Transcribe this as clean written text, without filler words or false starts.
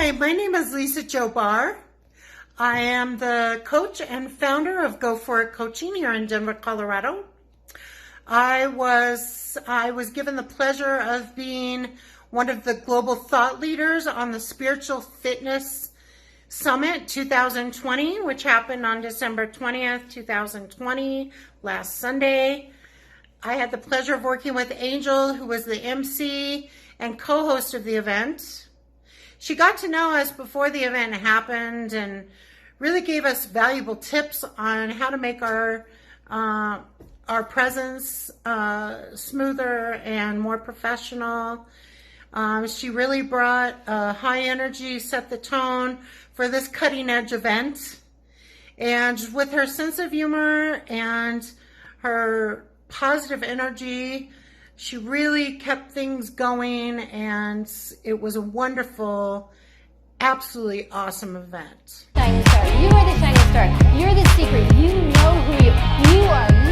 Hi, my name is Lisa Jo Barr. I am the coach and founder of Go For It Coaching here in Denver, Colorado. I was given the pleasure of being one of the global thought leaders on the Spiritual Fitness Summit 2020, which happened on December 20th, 2020, last Sunday. I had the pleasure of working with Angel, who was the Emcee and co-host of the event. She got to know us before the event happened and really gave us valuable tips on how to make our presence smoother and more professional. She really brought high energy, set the tone for this cutting edge event. And with her sense of humor and her positive energy, she really kept things going, and it was a wonderful, absolutely awesome event. Shining star. You are the shining star. You're the secret. You know who you are.